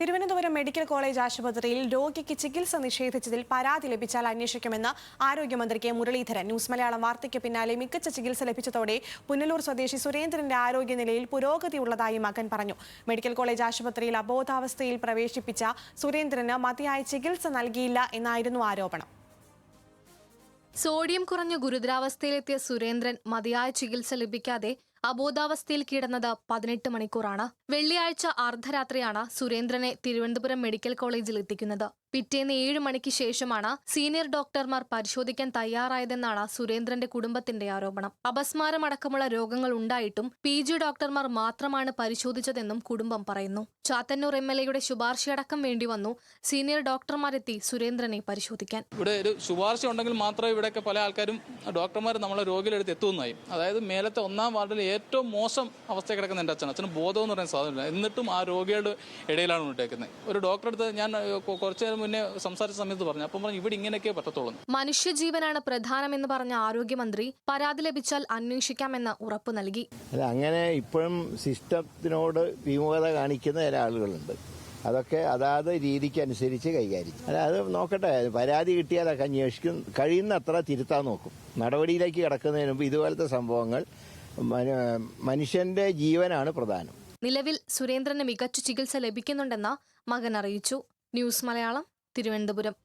Thiruvananthapuram medical college ആശുപത്രിയിൽ രോഗിക്ക് ചികിത്സ നിഷേധിച്ചതിൽ പരാതി ലഭിച്ചാൽ അന്വേഷിക്കുമെന്ന് ആരോഗ്യമന്ത്രി കെ മുരളീധരൻ. ന്യൂസ് മലയാളം വാർത്തയ്ക്ക് പിന്നാലെ മികച്ച ചികിത്സ ലഭിച്ചതോടെ പുനലൂർ സ്വദേശി സുരേന്ദ്രന്റെ ആരോഗ്യനിലയിൽ പുരോഗതിയുള്ളതായി മകൻ പറഞ്ഞു. മെഡിക്കൽ കോളേജ് ആശുപത്രിയിൽ അബോധാവസ്ഥയിൽ പ്രവേശിപ്പിച്ച സുരേന്ദ്രന് മതിയായ ചികിത്സ നൽകിയില്ല എന്നായിരുന്നു ആരോപണം. സോഡിയം കുറഞ്ഞ ഗുരുതരാവസ്ഥയിലെത്തിയ സുരേന്ദ്രൻ മതിയായ ചികിത്സ ലഭിക്കാതെ അബോധാവസ്ഥയിൽ കിടന്നത് 18 മണിക്കൂറാണ്. വെള്ളിയാഴ്ച അർദ്ധരാത്രിയാണ് സുരേന്ദ്രനെ തിരുവനന്തപുരം മെഡിക്കൽ കോളേജിൽ എത്തിക്കുന്നത്. പിറ്റേന്ന് 7 മണിക്ക് ശേഷമാണ് സീനിയർ ഡോക്ടർമാർ പരിശോധിക്കാൻ തയ്യാറായതെന്നാണ് സുരേന്ദ്രന്റെ കുടുംബത്തിന്റെ ആരോപണം. അപസ്മാരമടക്കമുള്ള രോഗങ്ങൾ ഉണ്ടായിട്ടും PG ഡോക്ടർമാർ മാത്രമാണ് പരിശോധിച്ചതെന്നും കുടുംബം പറയുന്നു. ചാത്തന്നൂർ MLAയുടെ ശുപാർശയടക്കം വേണ്ടിവന്നു സീനിയർ ഡോക്ടർമാരെത്തി സുരേന്ദ്രനെ പരിശോധിക്കാൻ. ഇവിടെ ഒരു ശുപാർശ ഉണ്ടെങ്കിൽ മാത്രമേ ഇവിടെയൊക്കെ പല ആൾക്കാരും ഡോക്ടർമാർ നമ്മളെ രോഗികളെടുത്ത് എത്തുന്നതായി. അതായത് മേലത്തെ 1-ാം വാർഡിൽ ഏറ്റവും മോശം അവസ്ഥ കിടക്കുന്ന എൻ്റെ അച്ഛന് ബോധം എന്ന് പറയുന്ന സാധനമില്ല. എന്നിട്ടും ആ രോഗികളുടെ ഇടയിലാണ് വിട്ടേക്കുന്നത്. ഒരു ഡോക്ടറെ അടുത്ത് ഞാൻ കുറച്ചു നേരം മുന്നേ സംസാരിച്ച സമയത്ത് പറഞ്ഞു, അപ്പം പറഞ്ഞു ഇവിടെ ഇങ്ങനെയൊക്കെ പറ്റത്തുള്ളൂ. മനുഷ്യജീവനാണ് പ്രധാനമെന്ന് പറഞ്ഞ ആരോഗ്യമന്ത്രി പരാതി ലഭിച്ചാൽ അന്വേഷിക്കാമെന്ന് ഉറപ്പു നൽകി. അങ്ങനെ ഇപ്പോഴും സിസ്റ്റത്തിനോട് വിമുഖത കാണിക്കുന്ന ചില ആളുകളുണ്ട്. അതൊക്കെ അതാത് രീതിക്ക് അനുസരിച്ച് കൈകാര്യം. അത് നോക്കട്ടെ, പരാതി കിട്ടിയാലൊക്കെ അന്വേഷിക്കും, കഴിയുന്നത്ര തിരുത്താൻ നോക്കും. നടപടിയിലേക്ക് കിടക്കുന്നതിന് മുമ്പ് ഇതുപോലത്തെ സംഭവങ്ങൾ മനുഷ്യന്റെ ജീവനാണ് പ്രധാനം. നിലവിൽ സുരേന്ദ്രന് മികച്ച ചികിത്സ ലഭിക്കുന്നുണ്ടെന്ന് മകൻ അറിയിച്ചു. ന്യൂസ് മലയാളം, തിരുവനന്തപുരം.